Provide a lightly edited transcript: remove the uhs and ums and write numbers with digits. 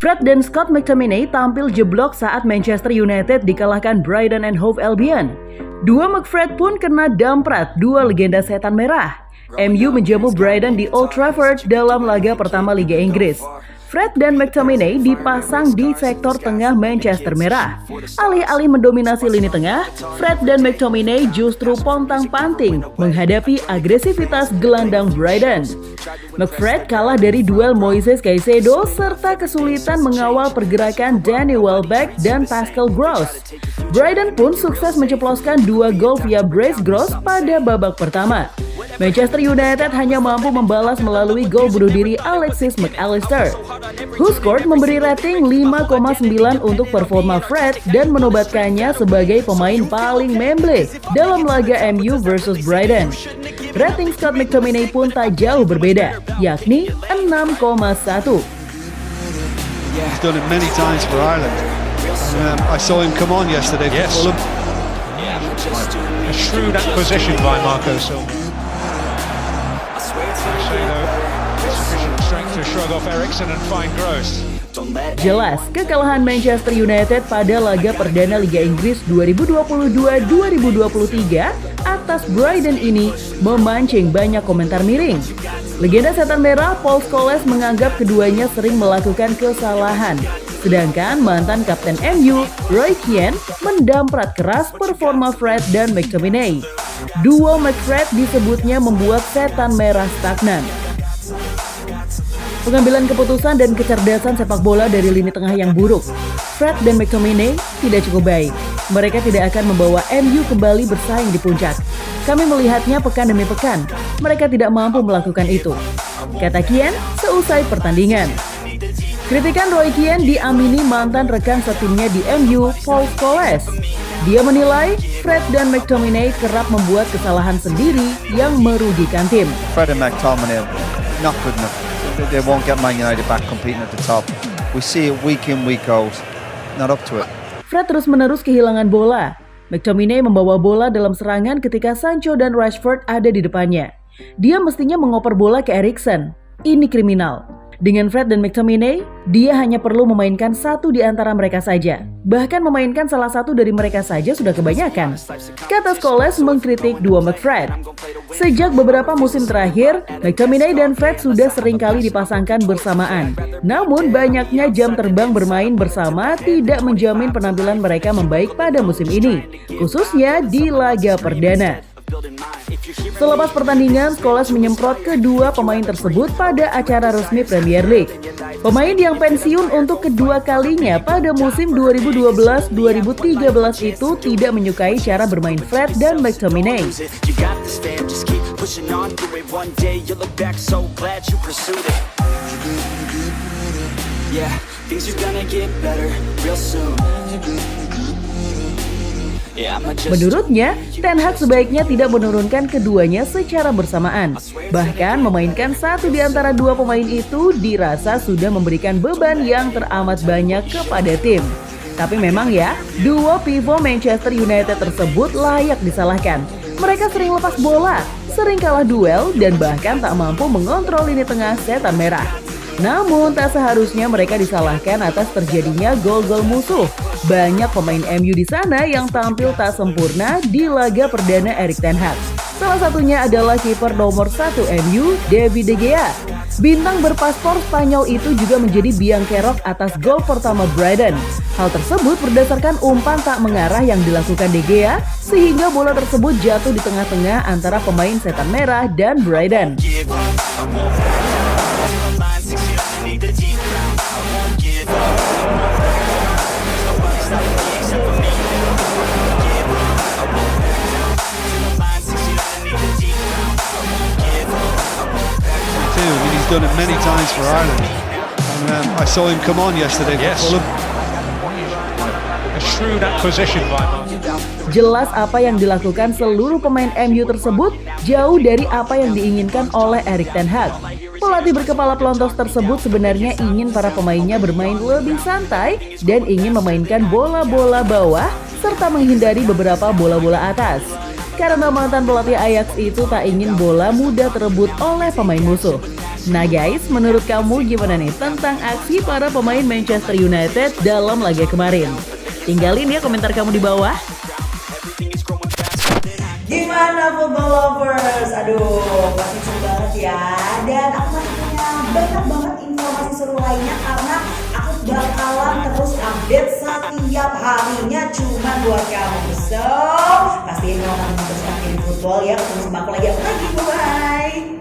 Fred dan Scott McTominay tampil jeblok saat Manchester United dikalahkan Brighton and Hove Albion. Dua McFred pun kena damprat dua legenda setan merah. MU menjamu Brighton di Old Trafford dalam laga pertama Liga Inggris. Fred dan McTominay dipasang di sektor tengah Manchester merah. Alih-alih mendominasi lini tengah, Fred dan McTominay justru pontang-panting menghadapi agresivitas gelandang Brighton. McFred kalah dari duel Moises Caicedo serta kesulitan mengawal pergerakan Danny Welbeck dan Pascal Gross. Brighton pun sukses menceploskan 2 gol via Brace Gross pada babak pertama. Manchester United hanya mampu membalas melalui gol bunuh diri Alexis McAllister. WhoScored memberi rating 5,9 untuk performa Fred dan menobatkannya sebagai pemain paling memble dalam laga MU versus Brighton. Rating Scott McTominay pun tak jauh berbeda, yakni 6,1. He's done it many times for Ireland. I saw him come on yesterday for Fulham. A shrewd acquisition by Marco Silva. Jelas, kekalahan Manchester United pada laga perdana Liga Inggris 2022-2023 atas Brighton ini memancing banyak komentar miring. Legenda setan merah Paul Scholes menganggap keduanya sering melakukan kesalahan. Sedangkan mantan kapten MU, Roy Keane, mendamprat keras performa Fred dan McTominay. Duo McFred disebutnya membuat setan merah stagnan. Pengambilan keputusan dan kecerdasan sepak bola dari lini tengah yang buruk. Fred dan McTominay tidak cukup baik. Mereka tidak akan membawa MU kembali bersaing di puncak. Kami melihatnya pekan demi pekan. Mereka tidak mampu melakukan itu, kata Keane seusai pertandingan. Kritikan Roy Keane diamini mantan rekan setimnya di MU, Paul Scholes. Dia menilai Fred dan McTominay kerap membuat kesalahan sendiri yang merugikan tim. Fred and McTominay not good enough. They won't get Man United back competing at the top. We see it week in, week out. Not up to it. Fred terus-menerus kehilangan bola. McTominay membawa bola dalam serangan ketika Sancho dan Rashford ada di depannya. Dia mestinya mengoper bola ke Eriksen. Ini kriminal. Dengan Fred dan McTominay, dia hanya perlu memainkan satu di antara mereka saja. Bahkan memainkan salah satu dari mereka saja sudah kebanyakan, kata Scholes mengkritik dua McFred. Sejak beberapa musim terakhir, McTominay dan Fred sudah seringkali dipasangkan bersamaan. Namun banyaknya jam terbang bermain bersama tidak menjamin penampilan mereka membaik pada musim ini, khususnya di laga perdana. Selepas pertandingan, Scholes menyemprot kedua pemain tersebut pada acara resmi Premier League. Pemain yang pensiun untuk kedua kalinya pada musim 2012-2013 itu tidak menyukai cara bermain Fred dan McTominay. Menurutnya, Ten Hag sebaiknya tidak menurunkan keduanya secara bersamaan. Bahkan memainkan satu di antara dua pemain itu dirasa sudah memberikan beban yang teramat banyak kepada tim. Tapi memang ya, duo pivot Manchester United tersebut layak disalahkan. Mereka sering lepas bola, sering kalah duel, dan bahkan tak mampu mengontrol lini tengah setan merah. Namun tak seharusnya mereka disalahkan atas terjadinya gol-gol musuh. Banyak pemain MU di sana yang tampil tak sempurna di laga perdana Erik ten Hag. Salah satunya adalah kiper nomor 1 MU, David De Gea. Bintang berpaspor Spanyol itu juga menjadi biang kerok atas gol pertama Brighton. Hal tersebut berdasarkan umpan tak mengarah yang dilakukan De Gea, sehingga bola tersebut jatuh di tengah-tengah antara pemain setan merah dan Brighton. He's done it many times for Ireland. I saw him come on yesterday for Fulham. A shrewd acquisition by Marco. Jelas apa yang dilakukan seluruh pemain MU tersebut jauh dari apa yang diinginkan oleh Erik ten Hag. Pelatih berkepala pelontos tersebut sebenarnya ingin para pemainnya bermain lebih santai dan ingin memainkan bola-bola bawah serta menghindari beberapa bola-bola atas. Karena mantan pelatih Ajax itu tak ingin bola mudah terebut oleh pemain musuh. Nah guys, menurut kamu gimana nih tentang aksi para pemain Manchester United dalam laga kemarin? Tinggalin ya komentar kamu di bawah. Gimana football lovers? Aduh, pasti seru banget ya. Dan aku masih punya banyak banget informasi seru lainnya karena aku bakalan terus update setiap harinya cuma buat kamu. So, pastiin kamu akan terus aktif football ya. Ketemu sama aku lagi. Bye.